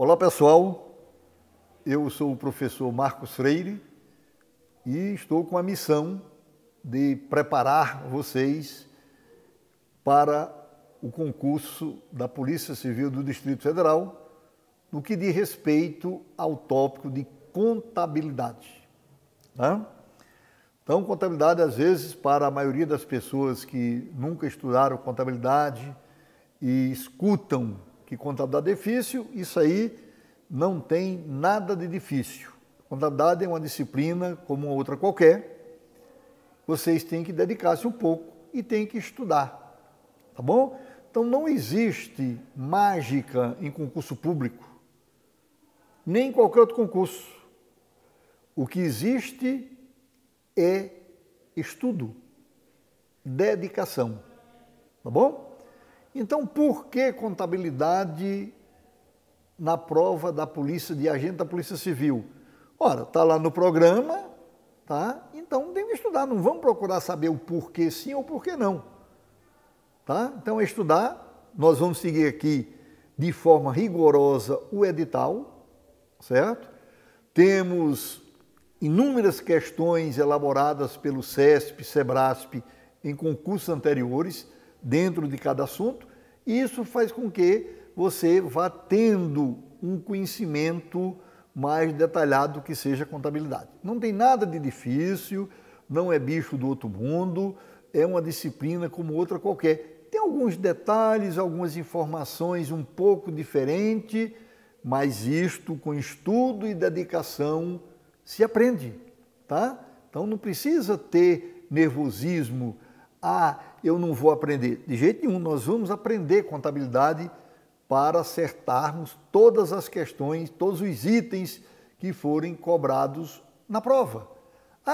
Olá pessoal, eu sou o professor Marcos Freire e estou com a missão de preparar vocês para o concurso da Polícia Civil do Distrito Federal no que diz respeito ao tópico de contabilidade. Tá? Então, contabilidade, às vezes, para a maioria das pessoas que nunca estudaram contabilidade e escutam que contabilidade é difícil, isso aí não tem nada de difícil. Contabilidade é uma disciplina como outra qualquer. Vocês têm que dedicar-se um pouco e têm que estudar, tá bom? Então, não existe mágica em concurso público, nem em qualquer outro concurso. O que existe é estudo, dedicação, tá bom? Então, por que contabilidade na prova da polícia, de agente da Polícia Civil? Ora, está lá no programa, tá? Então tem que estudar, não vamos procurar saber o porquê sim ou porquê não, tá? Então é estudar, nós vamos seguir aqui de forma rigorosa o edital, certo? Temos inúmeras questões elaboradas pelo CESP, SEBRASP em concursos anteriores, dentro de cada assunto, e isso faz com que você vá tendo um conhecimento mais detalhado que seja contabilidade. Não tem nada de difícil, não é bicho do outro mundo, é uma disciplina como outra qualquer. Tem alguns detalhes, algumas informações um pouco diferentes, mas isto com estudo e dedicação se aprende, tá? Então não precisa ter nervosismo, eu não vou aprender. De jeito nenhum, nós vamos aprender contabilidade para acertarmos todas as questões, todos os itens que forem cobrados na prova.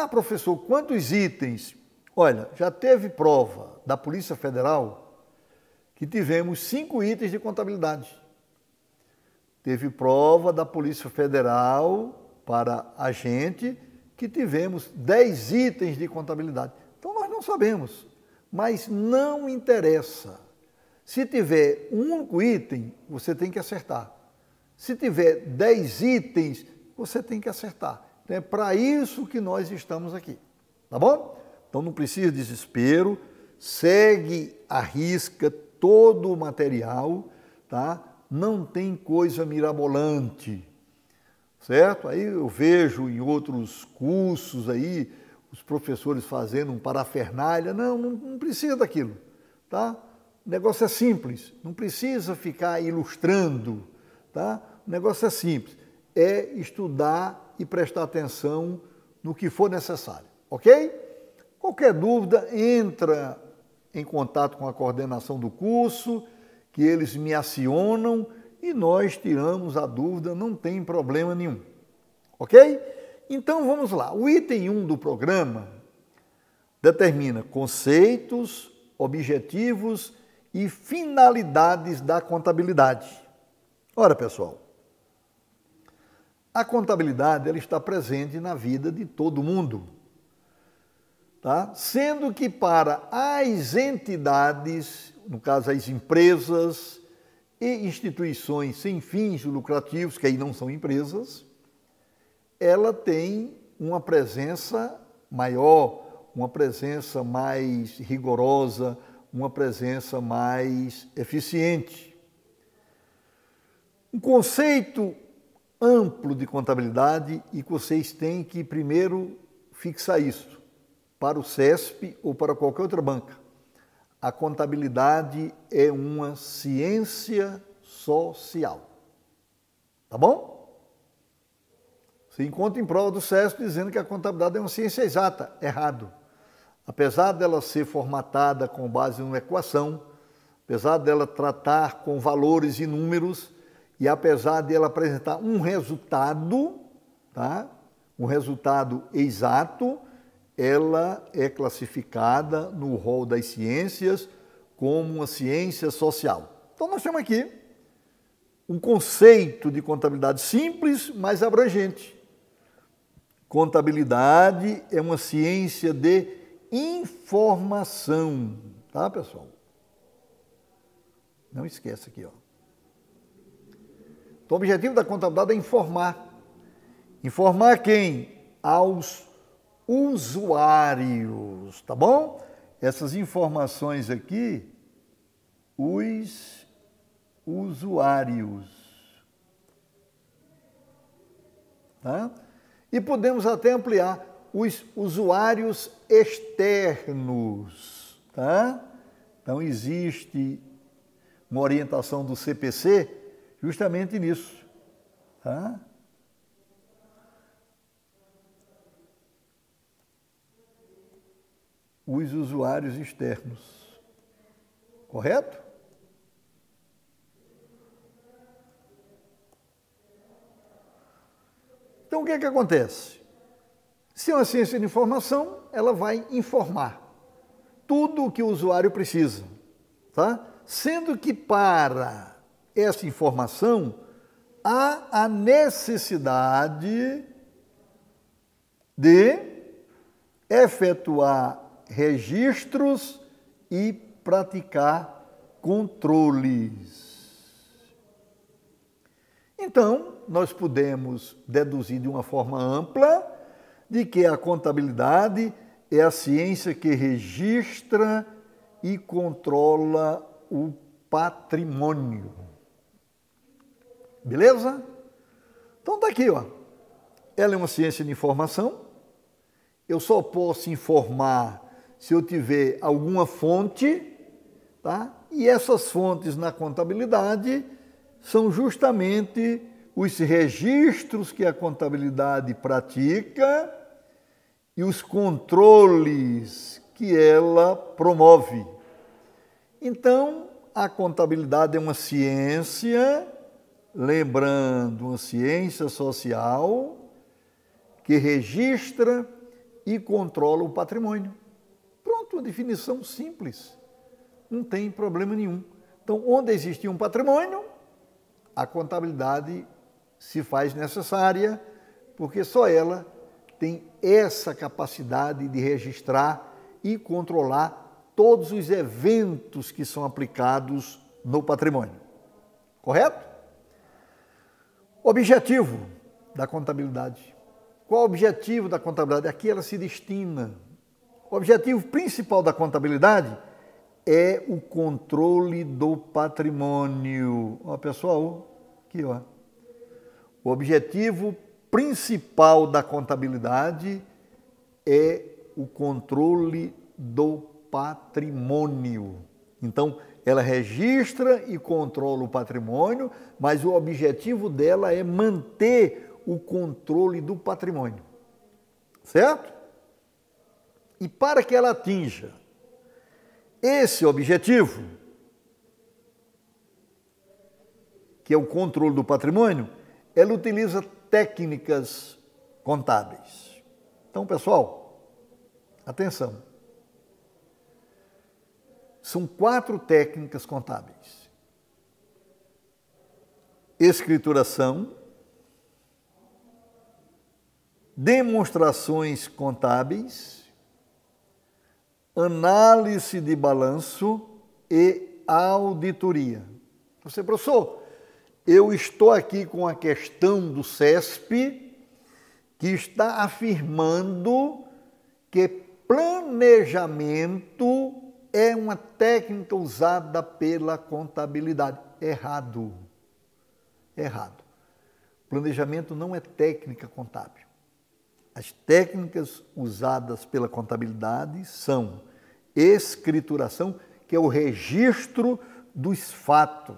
Professor, quantos itens? Olha, já teve prova da Polícia Federal que tivemos 5 itens de contabilidade. Teve prova da Polícia Federal para agente que tivemos 10 itens de contabilidade. Então nós não sabemos, mas não interessa. Se tiver um único item, você tem que acertar. Se tiver 10 itens, você tem que acertar. Então é para isso que nós estamos aqui, tá bom? Então não precisa de desespero, segue à risca todo o material, tá? Não tem coisa mirabolante, certo? Aí eu vejo em outros cursos aí, os professores fazendo um parafernália, não precisa daquilo, tá? O negócio é simples, não precisa ficar ilustrando, tá? O negócio é simples, é estudar e prestar atenção no que for necessário, ok? Qualquer dúvida, entra em contato com a coordenação do curso, que eles me acionam e nós tiramos a dúvida, não tem problema nenhum, ok? Então vamos lá, o item 1 do programa determina conceitos, objetivos e finalidades da contabilidade. Ora, pessoal, a contabilidade ela está presente na vida de todo mundo, tá? Sendo que para as entidades, no caso as empresas e instituições sem fins lucrativos, que aí não são empresas, ela tem uma presença maior, uma presença mais rigorosa, uma presença mais eficiente. Um conceito amplo de contabilidade e que vocês têm que primeiro fixar isso para o CESP ou para qualquer outra banca. A contabilidade é uma ciência social. Tá bom? Você encontra em prova do CESP dizendo que a contabilidade é uma ciência exata. Errado. Apesar dela ser formatada com base em uma equação, apesar dela tratar com valores e números, e apesar dela apresentar um resultado, tá? Um resultado exato, ela é classificada no rol das ciências como uma ciência social. Então nós temos aqui um conceito de contabilidade simples, mas abrangente. Contabilidade é uma ciência de informação, tá, pessoal? Não esqueça aqui, ó. Então, o objetivo da contabilidade é informar. Informar quem? Aos usuários, tá bom? Essas informações aqui, os usuários. Tá? E podemos até ampliar os usuários externos. Tá? Então, existe uma orientação do CPC justamente nisso. Tá? Os usuários externos. Correto? Então, o que é que acontece? Se é uma ciência de informação, ela vai informar tudo o que o usuário precisa, tá? Sendo que para essa informação há a necessidade de efetuar registros e praticar controles. Então, nós podemos deduzir de uma forma ampla de que a contabilidade é a ciência que registra e controla o patrimônio. Beleza? Então está aqui, ó. Ela é uma ciência de informação. Eu só posso informar se eu tiver alguma fonte, tá? E essas fontes na contabilidade são justamente os registros que a contabilidade pratica e os controles que ela promove. Então, a contabilidade é uma ciência, lembrando, uma ciência social que registra e controla o patrimônio. Pronto, uma definição simples, não tem problema nenhum. Então, onde existe um patrimônio, a contabilidade se faz necessária, porque só ela tem essa capacidade de registrar e controlar todos os eventos que são aplicados no patrimônio. Correto? Objetivo da contabilidade. Qual o objetivo da contabilidade? Aqui ela se destina. O objetivo principal da contabilidade é o controle do patrimônio. Ó, pessoal, aqui, ó. O objetivo principal da contabilidade é o controle do patrimônio. Então, ela registra e controla o patrimônio, mas o objetivo dela é manter o controle do patrimônio. Certo? E para que ela atinja esse objetivo, que é o controle do patrimônio, ela utiliza técnicas contábeis. Então, pessoal, atenção. São 4 técnicas contábeis: escrituração, demonstrações contábeis, análise de balanço e auditoria. Você, professor, eu estou aqui com a questão do CESP, que está afirmando que planejamento é uma técnica usada pela contabilidade. Errado. Errado. Planejamento não é técnica contábil. As técnicas usadas pela contabilidade são escrituração, que é o registro dos fatos.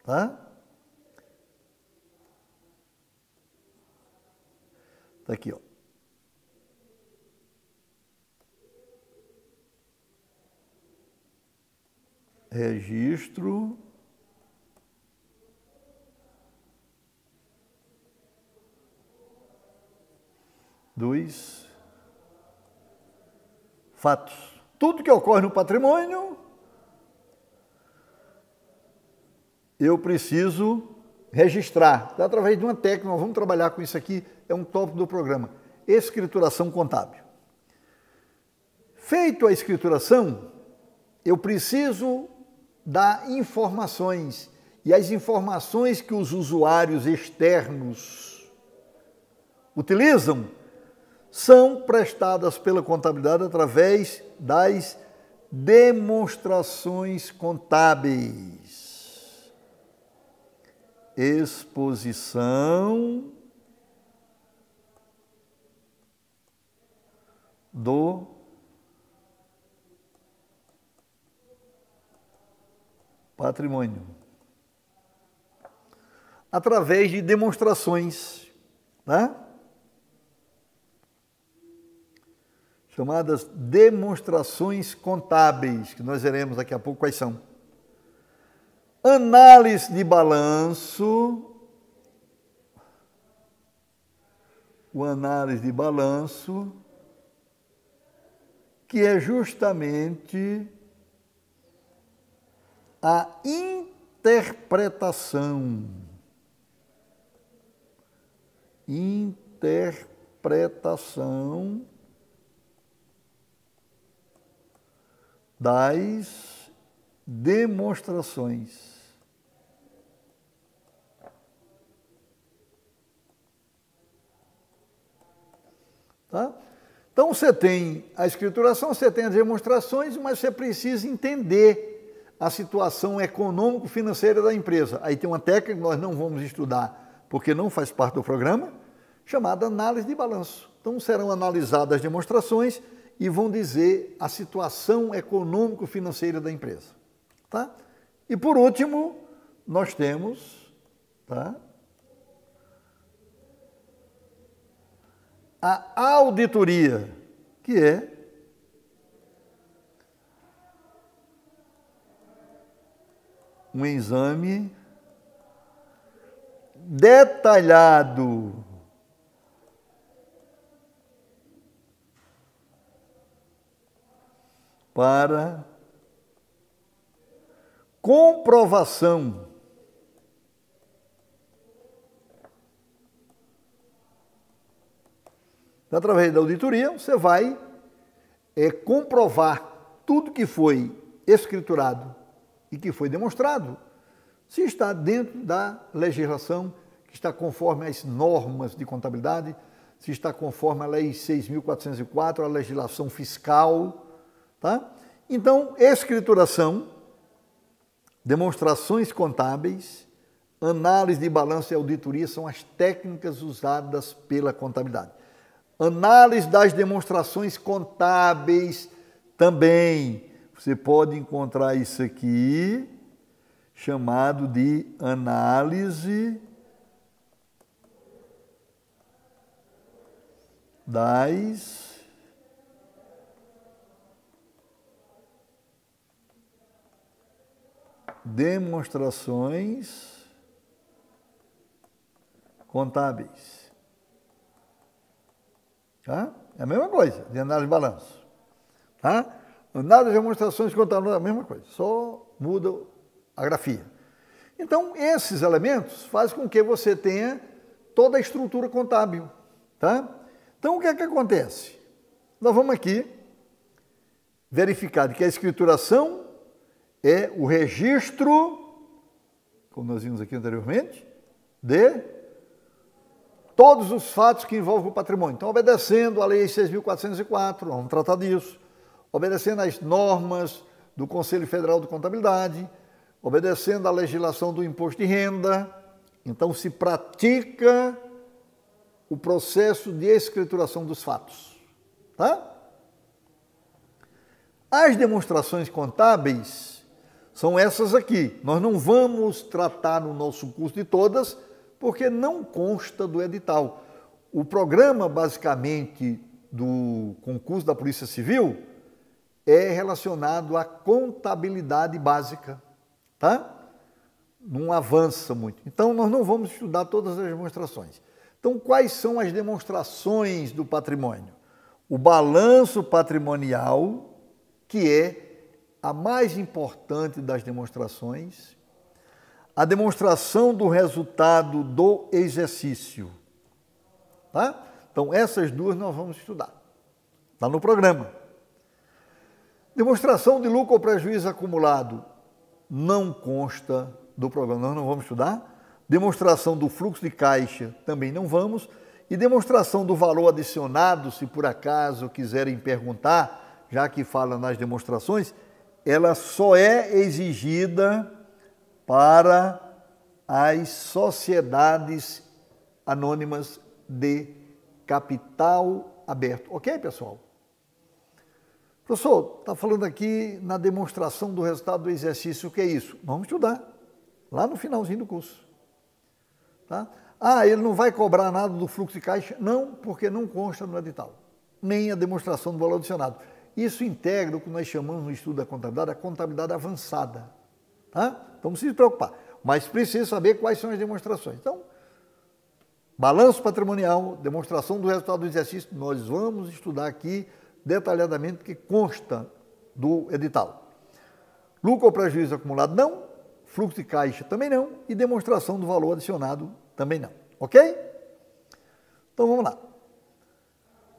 Tá? Tá aqui, ó. Registro dos fatos. Tudo que ocorre no patrimônio, eu preciso registrar. Então, através de uma técnica, nós vamos trabalhar com isso aqui, é um tópico do programa, escrituração contábil. Feito a escrituração, eu preciso dar informações. e as informações que os usuários externos utilizam são prestadas pela contabilidade através das demonstrações contábeis. Exposição do patrimônio, através de demonstrações, né? Chamadas demonstrações contábeis, que nós veremos daqui a pouco quais são. Análise de balanço. O análise de balanço, que é justamente a interpretação das demonstrações. Tá? Então, você tem a escrituração, você tem as demonstrações, mas você precisa entender a situação econômico-financeira da empresa. Aí tem uma técnica que nós não vamos estudar, porque não faz parte do programa, chamada análise de balanço. Então, serão analisadas as demonstrações e vão dizer a situação econômico-financeira da empresa. Tá? E, por último, nós temos, tá, a auditoria, que é um exame detalhado para comprovação através da auditoria. Você vai comprovar tudo que foi escriturado e que foi demonstrado, se está dentro da legislação, que está conforme as normas de contabilidade, se está conforme a Lei 6.404, a legislação fiscal. Tá? Então, escrituração, demonstrações contábeis, análise de balanço e auditoria são as técnicas usadas pela contabilidade. Análise das demonstrações contábeis também. Você pode encontrar isso aqui, chamado de análise das demonstrações contábeis. Tá? É a mesma coisa de análise de balanço. Tá? Análise de demonstrações contábeis é a mesma coisa, só muda a grafia. Então, esses elementos fazem com que você tenha toda a estrutura contábil. Tá? Então, o que é que acontece? Nós vamos aqui verificar que a escrituração é o registro, como nós vimos aqui anteriormente, de todos os fatos que envolvem o patrimônio. Então, obedecendo à Lei 6.404, vamos tratar disso, obedecendo às normas do Conselho Federal de Contabilidade, obedecendo à legislação do imposto de renda. Então, se pratica o processo de escrituração dos fatos. Tá? As demonstrações contábeis são essas aqui. Nós não vamos tratar no nosso curso de todas, porque não consta do edital. O programa, basicamente, do concurso da Polícia Civil é relacionado à contabilidade básica, tá? Não avança muito. Então, nós não vamos estudar todas as demonstrações. Então, quais são as demonstrações do patrimônio? O balanço patrimonial, que é a mais importante das demonstrações, a demonstração do resultado do exercício. Tá? Então, essas duas nós vamos estudar. Está no programa. Demonstração de lucro ou prejuízo acumulado não consta do programa nós não vamos estudar. Demonstração do fluxo de caixa também não vamos. E demonstração do valor adicionado, se por acaso quiserem perguntar, já que fala nas demonstrações, ela só é exigida para as sociedades anônimas de capital aberto. Ok, pessoal? Professor, está falando aqui na demonstração do resultado do exercício, o que é isso? Vamos estudar, lá no finalzinho do curso. Tá? Ah, ele não vai cobrar nada do fluxo de caixa? Não, porque não consta no edital, nem a demonstração do valor adicionado. Isso integra o que nós chamamos no estudo da contabilidade, a contabilidade avançada. Tá? Então não precisa se preocupar, mas precisa saber quais são as demonstrações. Então, balanço patrimonial, demonstração do resultado do exercício, nós vamos estudar aqui detalhadamente, que consta do edital. Lucro ou prejuízo acumulado, não. Fluxo de caixa, também não. E demonstração do valor adicionado, também não. Ok? Então, vamos lá.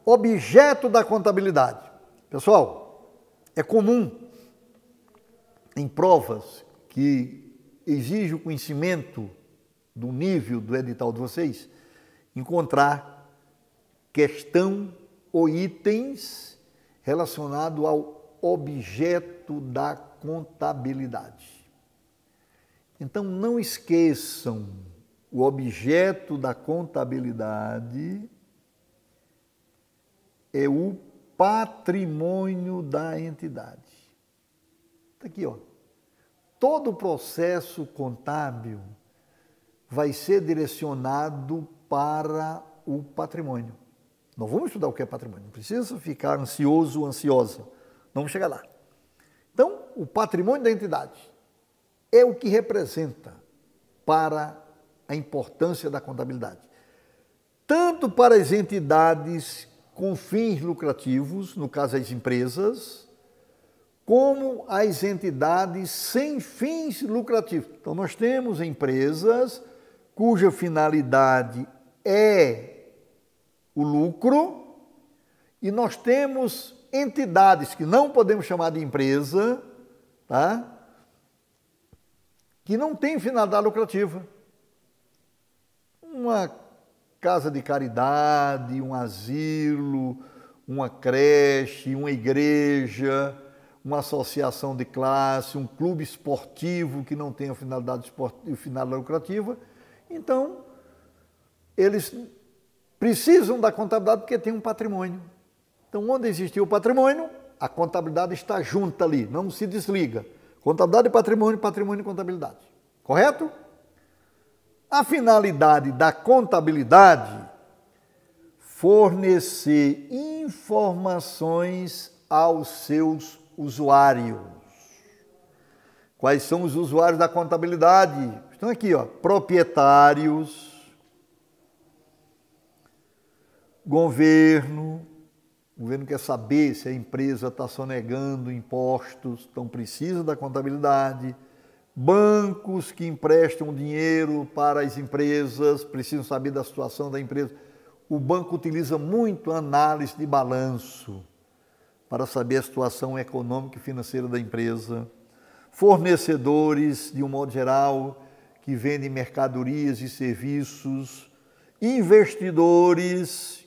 Objeto da contabilidade. Pessoal, é comum em provas que exigem o conhecimento do nível do edital de vocês, encontrar questão ou itens relacionados ao objeto da contabilidade. Então, não esqueçam, o objeto da contabilidade é o patrimônio da entidade. Está aqui, ó. Todo o processo contábil vai ser direcionado para o patrimônio. Nós vamos estudar o que é patrimônio, não precisa ficar ansioso ou ansiosa. Vamos chegar lá. Então, o patrimônio da entidade é o que representa para a importância da contabilidade. Tanto para as entidades com fins lucrativos, no caso as empresas, como as entidades sem fins lucrativos. Então, nós temos empresas cuja finalidade é o lucro, e nós temos entidades que não podemos chamar de empresa, tá? Que não têm finalidade lucrativa. Uma casa de caridade, um asilo, uma creche, uma igreja, uma associação de classe, um clube esportivo que não tenha finalidade lucrativa. Então, eles precisam da contabilidade porque tem um patrimônio. Então, onde existiu o patrimônio, a contabilidade está junta ali, não se desliga. Contabilidade e patrimônio, patrimônio e contabilidade. Correto? A finalidade da contabilidade, fornecer informações aos seus usuários. Quais são os usuários da contabilidade? Estão aqui, ó, proprietários, governo. O governo quer saber se a empresa está sonegando impostos, então precisa da contabilidade. Bancos que emprestam dinheiro para as empresas, precisam saber da situação da empresa. O banco utiliza muito a análise de balanço para saber a situação econômica e financeira da empresa. Fornecedores, de um modo geral, que vendem mercadorias e serviços. Investidores,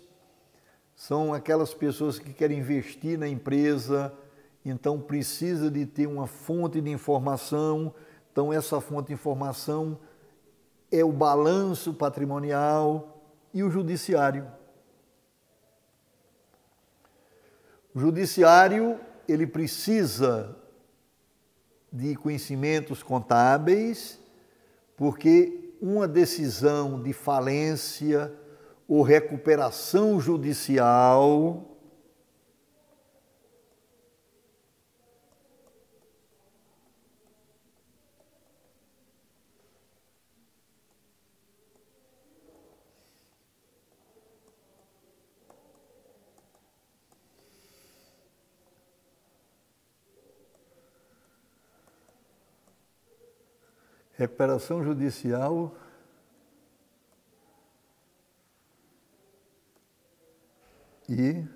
são aquelas pessoas que querem investir na empresa, então precisa de ter uma fonte de informação. Então, essa fonte de informação é o balanço patrimonial e o judiciário. O judiciário, ele precisa de conhecimentos contábeis, porque uma decisão de falência ou recuperação judicial e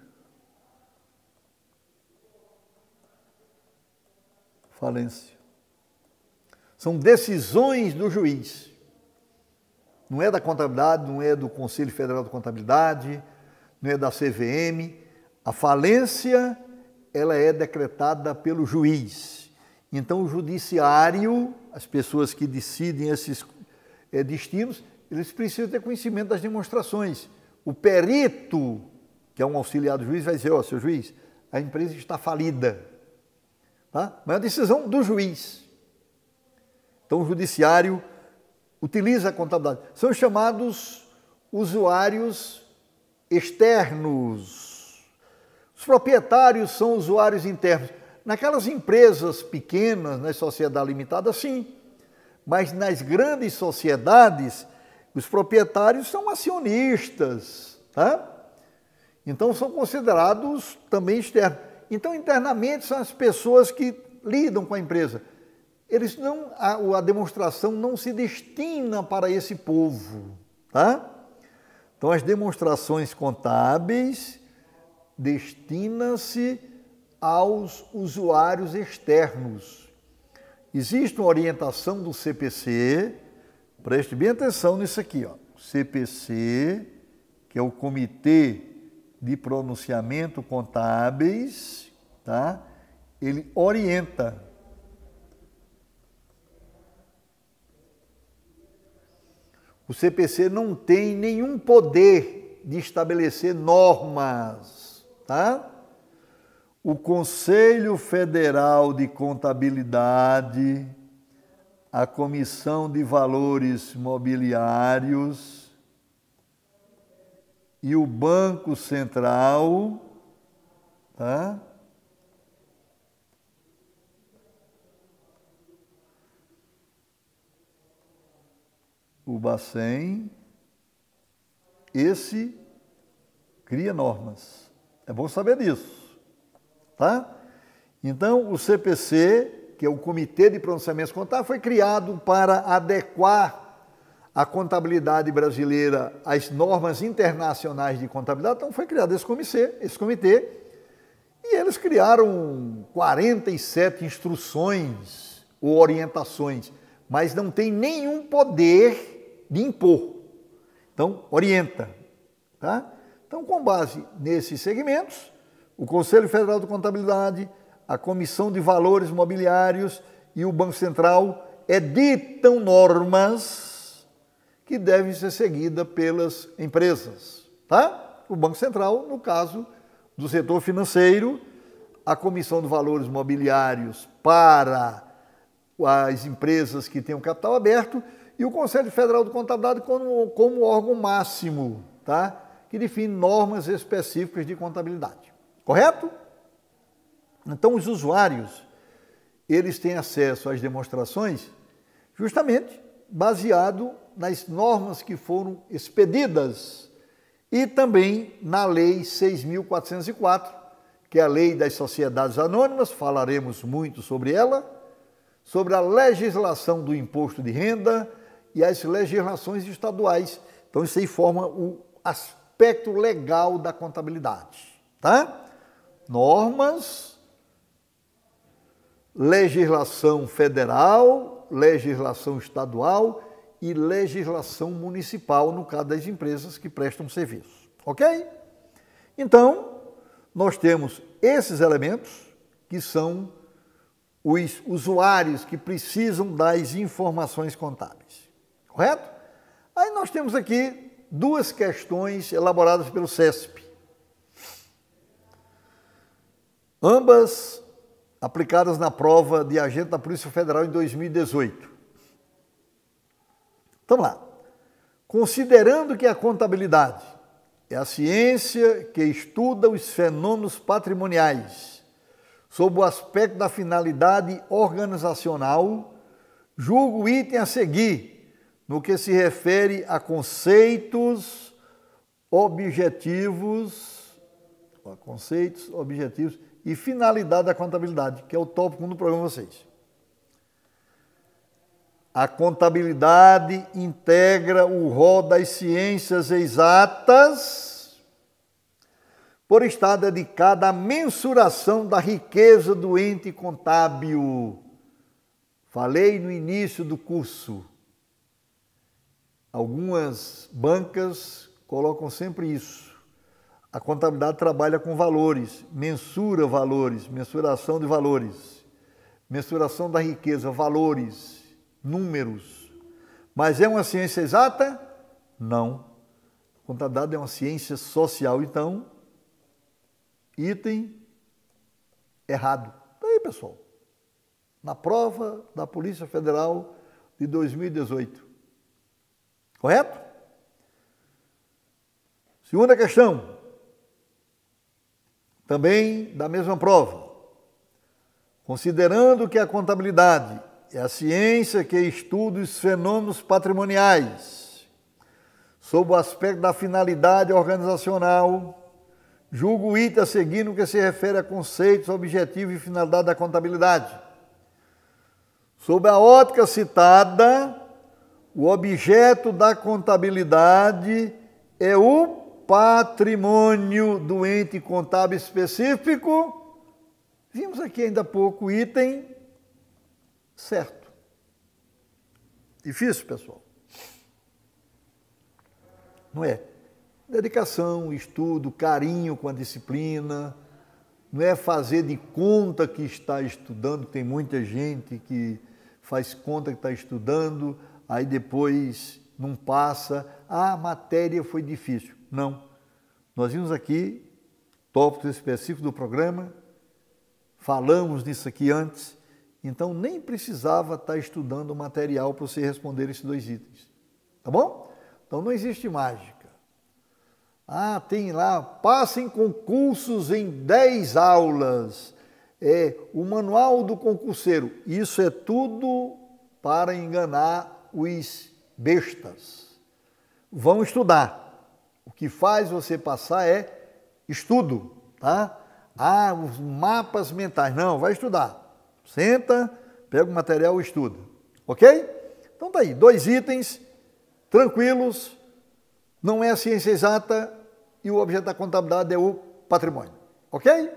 falência. São decisões do juiz. Não é da contabilidade, não é do Conselho Federal de Contabilidade, não é da CVM. A falência, ela é decretada pelo juiz. Então, o judiciário, as pessoas que decidem esses destinos, eles precisam ter conhecimento das demonstrações. O perito, que é um auxiliar do juiz, vai dizer, seu juiz, a empresa está falida. Tá? Mas é a decisão do juiz. Então, o judiciário utiliza a contabilidade. São chamados usuários externos. Os proprietários são usuários internos. Naquelas empresas pequenas, nas sociedades limitadas, sim. Mas nas grandes sociedades, os proprietários são acionistas, tá? Então, são considerados também externos. Então, internamente, são as pessoas que lidam com a empresa. Eles não, a demonstração não se destina para esse povo, tá? Então, as demonstrações contábeis destinam-se aos usuários externos. Existe uma orientação do CPC, preste bem atenção nisso aqui, ó. CPC, que é o Comitê de Pronunciamento Contábeis, tá? Ele orienta. O CPC não tem nenhum poder de estabelecer normas, tá? O Conselho Federal de Contabilidade, a Comissão de Valores Mobiliários e o Banco Central, tá? O Bacen, esse cria normas. É bom saber disso, tá? Então, o CPC, que é o Comitê de Pronunciamentos Contábeis, foi criado para adequar a contabilidade brasileira às normas internacionais de contabilidade. Então, foi criado esse comitê, e eles criaram 47 instruções ou orientações, mas não tem nenhum poder de impor. Então, orienta, tá? Então, com base nesses segmentos, o Conselho Federal de Contabilidade, a Comissão de Valores Mobiliários e o Banco Central editam normas que devem ser seguidas pelas empresas, tá? O Banco Central, no caso do setor financeiro, a Comissão de Valores Mobiliários para as empresas que têm o capital aberto e o Conselho Federal de Contabilidade como órgão máximo, tá? Que define normas específicas de contabilidade. Correto? Então, os usuários, eles têm acesso às demonstrações justamente baseado nas normas que foram expedidas e também na Lei 6.404, que é a Lei das Sociedades Anônimas, falaremos muito sobre ela, sobre a legislação do imposto de renda e as legislações estaduais. Então, isso aí forma o aspecto legal da contabilidade, tá? Normas, legislação federal, legislação estadual e legislação municipal, no caso das empresas que prestam serviço, ok? Então, nós temos esses elementos que são os usuários que precisam das informações contábeis, correto? Aí nós temos aqui duas questões elaboradas pelo CESP, ambas aplicadas na prova de agente da Polícia Federal em 2018. Então, vamos lá. Considerando que a contabilidade é a ciência que estuda os fenômenos patrimoniais sob o aspecto da finalidade organizacional, julgo o item a seguir no que se refere a conceitos objetivos e finalidade da contabilidade, que é o tópico 1 do programa de vocês. A contabilidade integra o rol das ciências exatas por estar dedicada à mensuração da riqueza do ente contábil. Falei no início do curso, algumas bancas colocam sempre isso. A contabilidade trabalha com valores, mensura valores, mensuração de valores, mensuração da riqueza, valores, números. Mas é uma ciência exata? Não. A contabilidade é uma ciência social, então, item errado. Tá aí, pessoal. Na prova da Polícia Federal de 2018. Correto? Segunda questão. Também da mesma prova. Considerando que a contabilidade é a ciência que estuda os fenômenos patrimoniais, sob o aspecto da finalidade organizacional, julgo o item a seguir no que se refere a conceitos, objetivos e finalidade da contabilidade. Sob a ótica citada, o objeto da contabilidade é o patrimônio do ente contábil específico. Vimos aqui ainda há pouco o item certo. Difícil, pessoal? Não é? Dedicação, estudo, carinho com a disciplina, não é fazer de conta que está estudando. Tem muita gente que faz conta que está estudando, aí depois não passa, a matéria foi difícil. Não. Nós vimos aqui tópicos específicos do programa, falamos nisso aqui antes, então nem precisava estar estudando o material para você responder esses dois itens. Tá bom? Então não existe mágica. Ah, tem lá, passem concursos em 10 aulas. O manual do concurseiro. Isso é tudo para enganar os bestas. Vão estudar. O que faz você passar é estudo, tá? Ah, os mapas mentais. Não, vai estudar. Senta, pega o material e estuda. Ok? Então tá aí, 2 itens tranquilos, não é a ciência exata e o objeto da contabilidade é o patrimônio. Ok?